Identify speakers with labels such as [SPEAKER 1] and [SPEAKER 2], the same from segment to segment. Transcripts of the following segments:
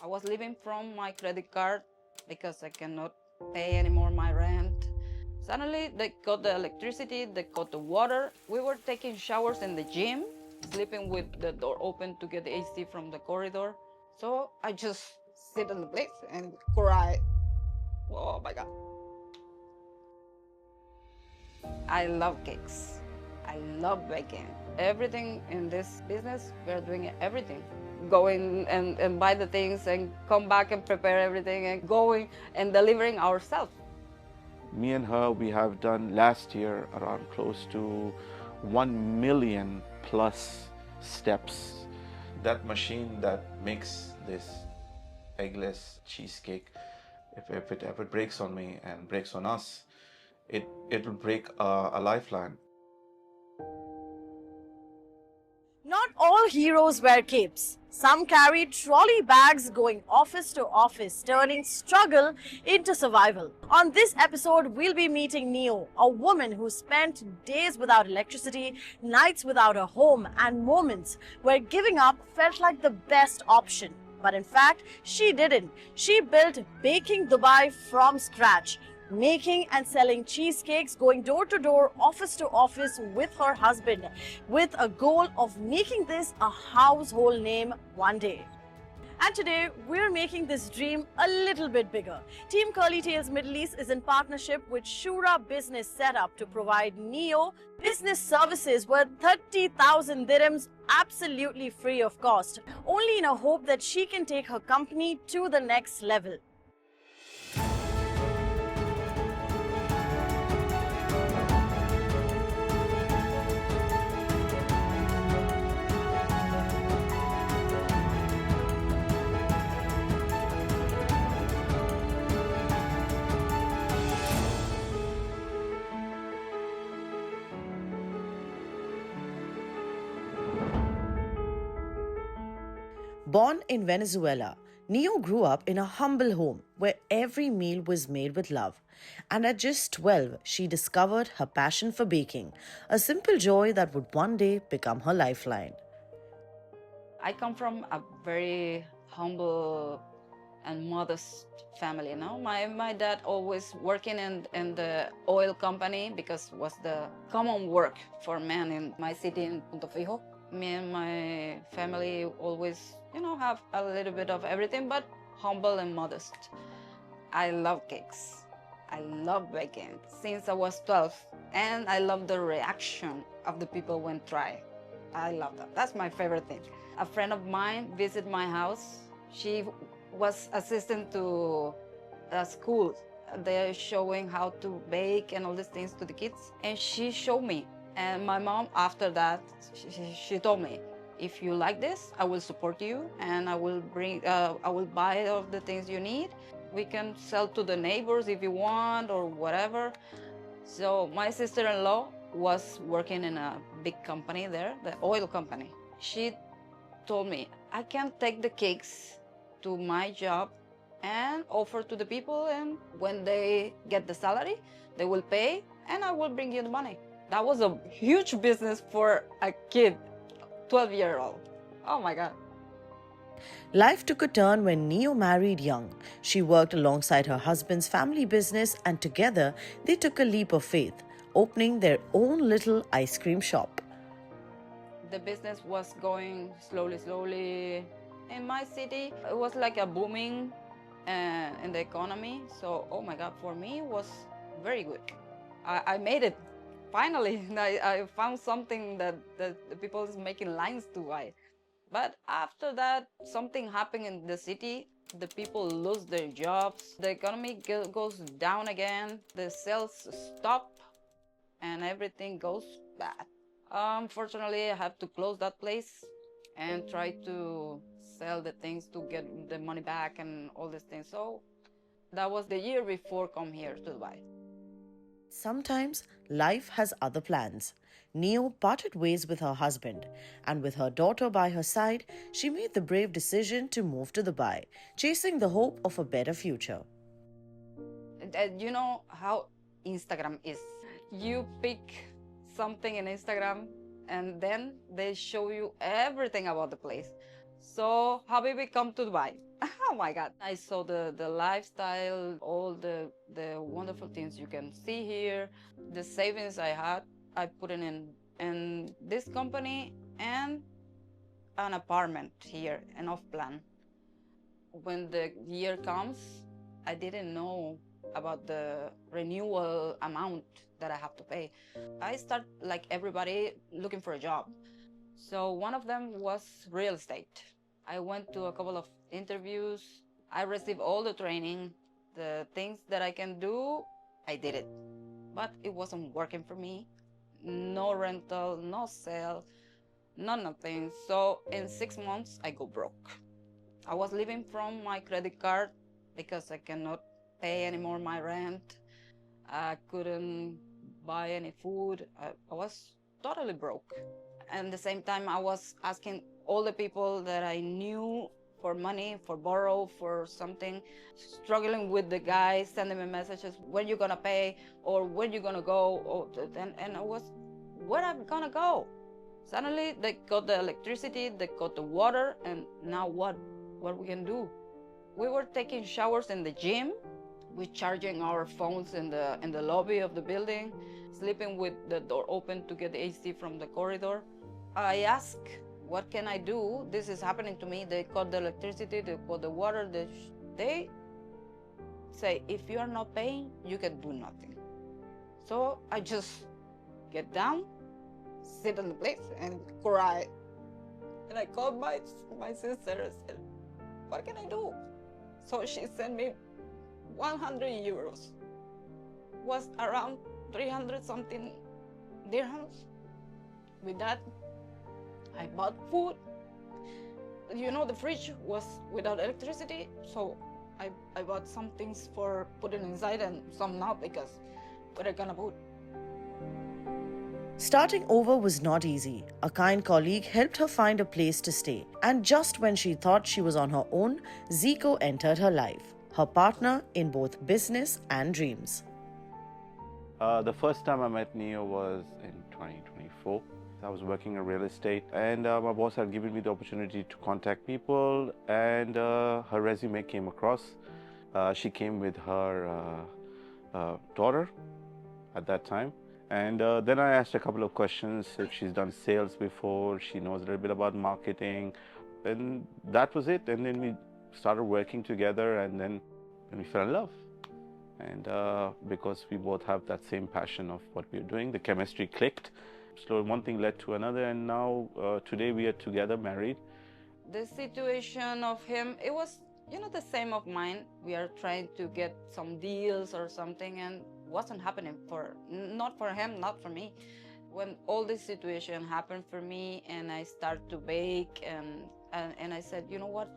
[SPEAKER 1] I was living from my credit card because I cannot pay anymore my rent. Suddenly, they got the electricity, they got the water. We were taking showers in the gym, sleeping with the door open to get the AC from the corridor. So I just sit in the place and cry. Oh my God. I love cakes. I love baking. Everything in this business, we're doing everything. Going and buy the things and come back and prepare everything and going and delivering ourselves.
[SPEAKER 2] Me and her, we have done last year around close to 1 million plus steps. That machine that makes this eggless cheesecake, if it ever breaks on me and breaks on us, it will break a lifeline.
[SPEAKER 3] Not all heroes wear capes. Some carry trolley bags going office to office, turning struggle into survival. On this episode, we'll be meeting Neo, a woman who spent days without electricity, nights without a home, and moments where giving up felt like the best option. But in fact, she didn't. She built Baking Dubai from scratch, making and selling cheesecakes, going door to door, office to office with her husband, with a goal of making this a household name one day. And today, we're making this dream a little bit bigger. Team Curlytales Middle East is in partnership with Shura Business Setup to provide Neo business services worth 30,000 dirhams absolutely free of cost, only in a hope that she can take her company to the next level. Born in Venezuela, Neo grew up in a humble home where every meal was made with love. And at just 12, she discovered her passion for baking, a simple joy that would one day become her lifeline.
[SPEAKER 1] I come from a very humble and modest family. My dad always working in the oil company because it was the common work for men in my city in Punto Fijo. Me and my family always, have a little bit of everything, but humble and modest. I love cakes. I love baking since I was 12, and I love the reaction of the people when try. I love that. That's my favorite thing. A friend of mine visited my house. She was assistant to a school. They're showing how to bake and all these things to the kids. And she showed me. And my mom, after that, she told me, if you like this, I will support you and I will buy all the things you need. We can sell to the neighbors if you want or whatever. So my sister-in-law was working in a big company there, the oil company. She told me, I can take the cakes to my job and offer to the people, and when they get the salary, they will pay and I will bring you the money. That was a huge business for a kid, 12-year-old. Oh my God.
[SPEAKER 3] Life took a turn when Neo married young. She worked alongside her husband's family business, and together they took a leap of faith, opening their own little ice cream shop.
[SPEAKER 1] The business was going slowly. In my city, it was like a booming in the economy. So, oh my God, for me, it was very good. I made it. Finally, I found something that the people is making lines to buy. But after that, something happened in the city. The people lose their jobs. The economy goes down again. The sales stop and everything goes bad. Unfortunately, I have to close that place and try to sell the things to get the money back and all these things. So that was the year before come here to Dubai.
[SPEAKER 3] Sometimes life has other plans. Neo parted ways with her husband, and with her daughter by her side, she made the brave decision to move to Dubai, chasing the hope of a better future.
[SPEAKER 1] You know how Instagram is. You pick something in Instagram and then they show you everything about the place. So Habibi come to Dubai. Oh my God. I saw the lifestyle, all the wonderful things you can see here. The savings I had, I put it in this company and an apartment here, an off plan. When the year comes, I didn't know about the renewal amount that I have to pay. I start like everybody looking for a job. So one of them was real estate. I went to a couple of interviews. I received all the training, the things that I can do, I did it. But it wasn't working for me. No rental, no sale, no nothing. So in 6 months, I go broke. I was living from my credit card because I cannot pay anymore my rent. I couldn't buy any food. I was totally broke. And at the same time, I was asking all the people that I knew for money, for borrow, for something, struggling with the guys, sending me messages, when you gonna pay, or when you gonna go, and I was, where I'm gonna go? Suddenly they got the electricity, they got the water, and now what? What we can do? We were taking showers in the gym, we charging our phones in the lobby of the building, sleeping with the door open to get the AC from the corridor. I ask, what can I do? This is happening to me. They cut the electricity, they cut the water. They say, if you are not paying, you can do nothing. So I just get down, sit on the place, and cry. And I called my sister and said, what can I do? So she sent me 100 euros. Was around 300 something dirhams. With that, I bought food. You know, the fridge was without electricity, so I bought some things for putting inside and some not because what are gonna put?
[SPEAKER 3] Starting over was not easy. A kind colleague helped her find a place to stay. And just when she thought she was on her own, Zico entered her life, her partner in both business and dreams.
[SPEAKER 2] The first time I met Neo was in 2024. I was working in real estate, and my boss had given me the opportunity to contact people, and her resume came across. She came with her daughter at that time. And then I asked a couple of questions, if she's done sales before, she knows a little bit about marketing, and that was it. And then we started working together, and then we fell in love. And because we both have that same passion of what we're doing, the chemistry clicked. So one thing led to another, and now today we are together, married.
[SPEAKER 1] The situation of him, it was, you know, the same of mine. We are trying to get some deals or something, and wasn't happening not for him, not for me. When all this situation happened for me, and I start to bake, and I said, you know what,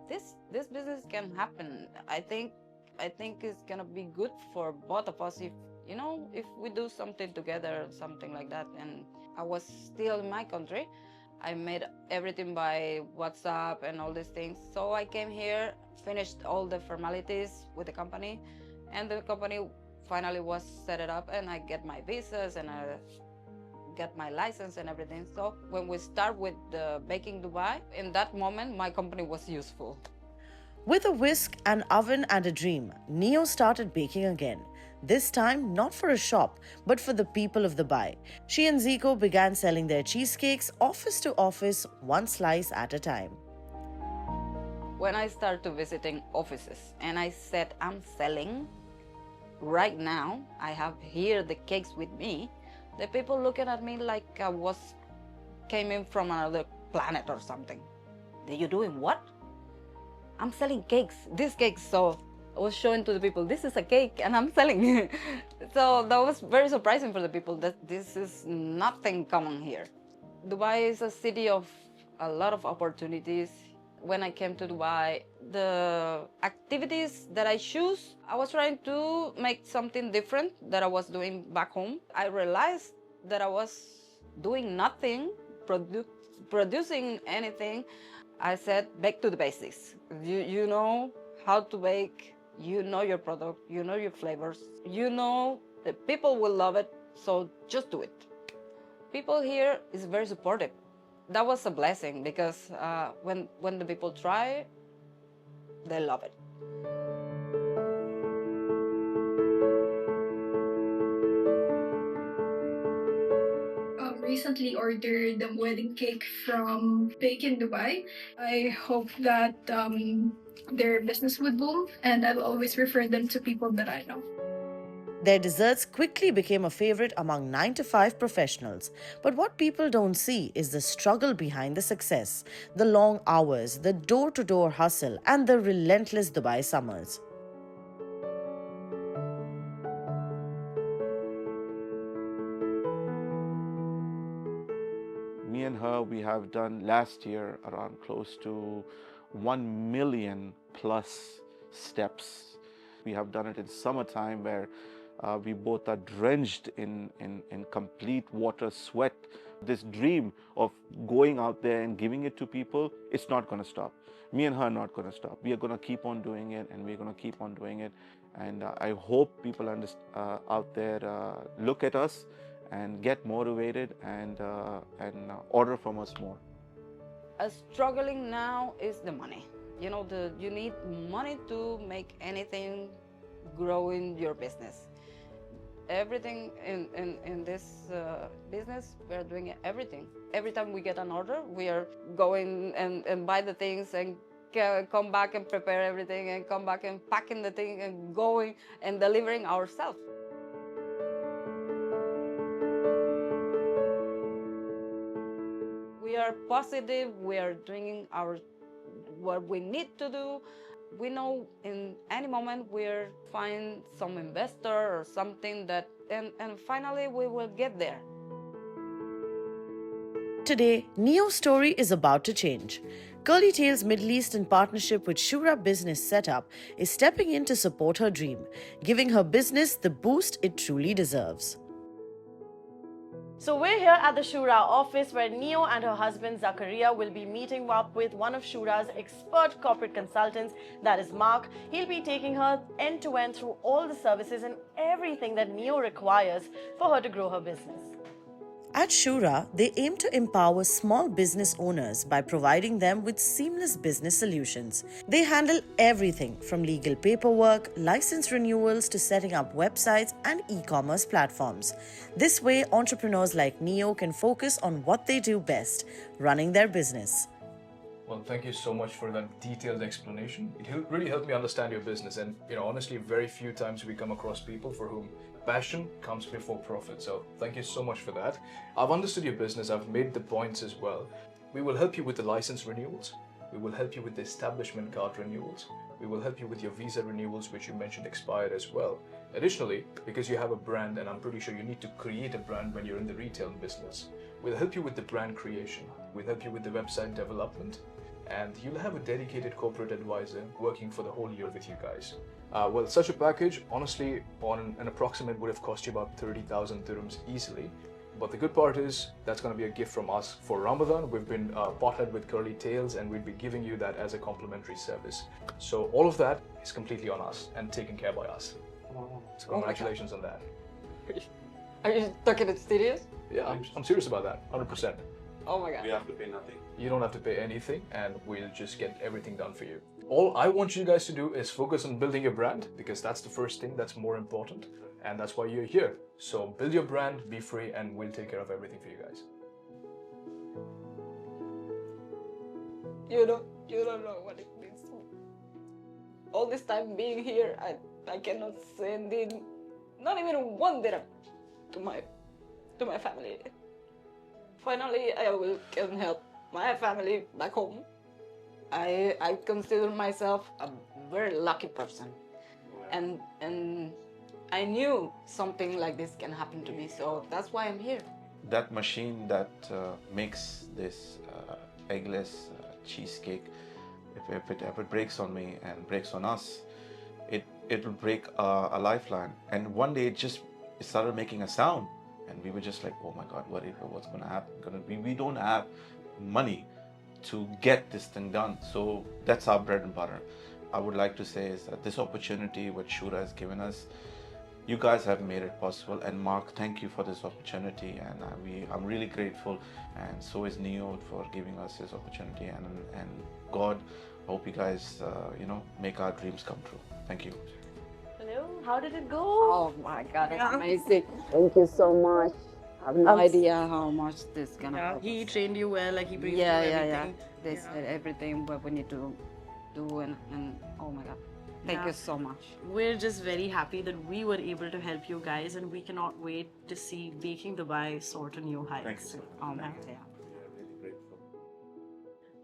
[SPEAKER 1] this business can happen. I think it's gonna be good for both of us if, you know, if we do something together, something like that. And I was still in my country. I made everything by WhatsApp and all these things. So I came here, finished all the formalities with the company, and the company finally was set it up, and I get my visas and I get my license and everything. So when we start with the Baking Dubai, in that moment, my company was useful.
[SPEAKER 3] With a whisk, an oven, and a dream, Neo started baking again. This time, not for a shop, but for the people of Dubai. She and Zico began selling their cheesecakes office to office, one slice at a time.
[SPEAKER 1] When I started visiting offices and I said, I'm selling right now, I have here the cakes with me, the people looking at me like I came in from another planet or something. Are you doing what? I'm selling cakes, these cakes. So I was showing to the people, this is a cake and I'm selling. So that was very surprising for the people that this is nothing common here. Dubai is a city of a lot of opportunities. When I came to Dubai, the activities that I choose, I was trying to make something different that I was doing back home. I realized that I was doing nothing, producing anything. I said, back to the basics. You know how to bake, you know your product, you know your flavors, you know that people will love it, so just do it. People here is very supportive. that was a blessing because when the people try, they love it.
[SPEAKER 4] Recently ordered a wedding cake from Bake in Dubai. I hope that their business would boom, and I will always refer them to people that I know.
[SPEAKER 3] Their desserts quickly became a favorite among 9 to 5 professionals. But what people don't see is the struggle behind the success, the long hours, the door to door hustle, and the relentless Dubai summers.
[SPEAKER 2] Me and her, we have done last year around close to 1 million plus steps. We have done it in summertime where we both are drenched in complete water sweat. This dream of going out there and giving it to people, it's not going to stop. Me and her are not going to stop. We are going to keep on doing it, and we're going to keep on doing it. And I hope people out there look at us and get motivated and order from us more.
[SPEAKER 1] Struggling now is the money. You know, you need money to make anything grow in your business. Everything in this business, we are doing everything. Every time we get an order, we are going and buy the things and come back and prepare everything and come back and packing the thing and going and delivering ourselves. We are positive, we are doing what we need to do. We know in any moment we'll find some investor or something and finally we will get there.
[SPEAKER 3] Today, Neo's story is about to change. Curlytales Middle East in partnership with Shura Business Setup is stepping in to support her dream, giving her business the boost it truly deserves. So we're here at the Shuraa office where Neo and her husband Zakaria will be meeting up with one of Shuraa's expert corporate consultants, that is Mark. He'll be taking her end to end through all the services and everything that Neo requires for her to grow her business. At Shuraa, they aim to empower small business owners by providing them with seamless business solutions. They handle everything from legal paperwork, license renewals to setting up websites and e-commerce platforms. This way, entrepreneurs like Neo can focus on what they do best, running their business.
[SPEAKER 5] Well, thank you so much for that detailed explanation. It really helped me understand your business, and honestly, very few times we come across people for whom passion comes before profit. So thank you so much for that. I've understood your business. I've made the points as well. We will help you with the license renewals. We will help you with the establishment card renewals. We will help you with your visa renewals, which you mentioned expired as well. Additionally, because you have a brand, and I'm pretty sure you need to create a brand when you're in the retail business, we'll help you with the brand creation. We'll help you with the website development. And you'll have a dedicated corporate advisor working for the whole year with you guys. Well, such a package, honestly, on an approximate would have cost you about 30,000 dirhams easily. But the good part is that's going to be a gift from us for Ramadan. We've been partnered with curlytales, and we'll be giving you that as a complimentary service. So all of that is completely on us and taken care by us. So congratulations on that.
[SPEAKER 1] Are you talking it serious?
[SPEAKER 5] Yeah, I'm serious about that, 100%.
[SPEAKER 1] Oh my God.
[SPEAKER 2] We have to pay nothing.
[SPEAKER 5] You don't have to pay anything, and we'll just get everything done for you. All I want you guys to do is focus on building your brand, because that's the first thing that's more important, and that's why you're here. So build your brand, be free, and we'll take care of everything for you guys.
[SPEAKER 1] You don't know what it means. All this time being here, I cannot send in not even one dirham to my family. Finally, I can help my family back home. I consider myself a very lucky person, and I knew something like this can happen to me, so that's why I'm here.
[SPEAKER 2] That machine that makes this eggless cheesecake, if it ever breaks on me and breaks on us, it will break a lifeline. And one day it started making a sound. And we were just like, oh my God, what's going to happen? We don't have money to get this thing done. So that's our bread and butter. I would like to say is that this opportunity what Shura has given us, You guys have made it possible, and Mark, thank you for this opportunity, and I'm really grateful, and so is Neo for giving us this opportunity, and God, hope you guys make our dreams come true. Thank you.
[SPEAKER 3] Hello, how did it go?
[SPEAKER 1] Oh my God, it's amazing. Thank you so much. I have no idea how much this is gonna help
[SPEAKER 3] He
[SPEAKER 1] us.
[SPEAKER 3] trained you well, like he briefed
[SPEAKER 1] Yeah,
[SPEAKER 3] you
[SPEAKER 1] yeah,
[SPEAKER 3] everything.
[SPEAKER 1] yeah. They said everything what we need to do, and oh my God, thank you so much.
[SPEAKER 3] We're just very happy that we were able to help you guys, and we cannot wait to see Baking Dubai soar to new heights.
[SPEAKER 1] Oh my God, yeah.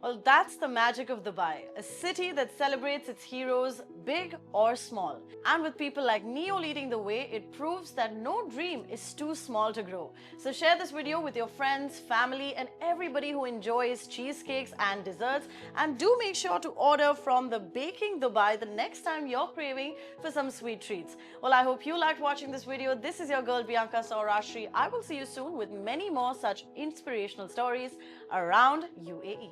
[SPEAKER 3] Well, that's the magic of Dubai, a city that celebrates its heroes, big or small. And with people like Neo leading the way, it proves that no dream is too small to grow. So share this video with your friends, family, and everybody who enjoys cheesecakes and desserts. And do make sure to order from the Baking Dubai the next time you're craving for some sweet treats. Well, I hope you liked watching this video. This is your girl, Bianca Saurastri. I will see you soon with many more such inspirational stories around UAE.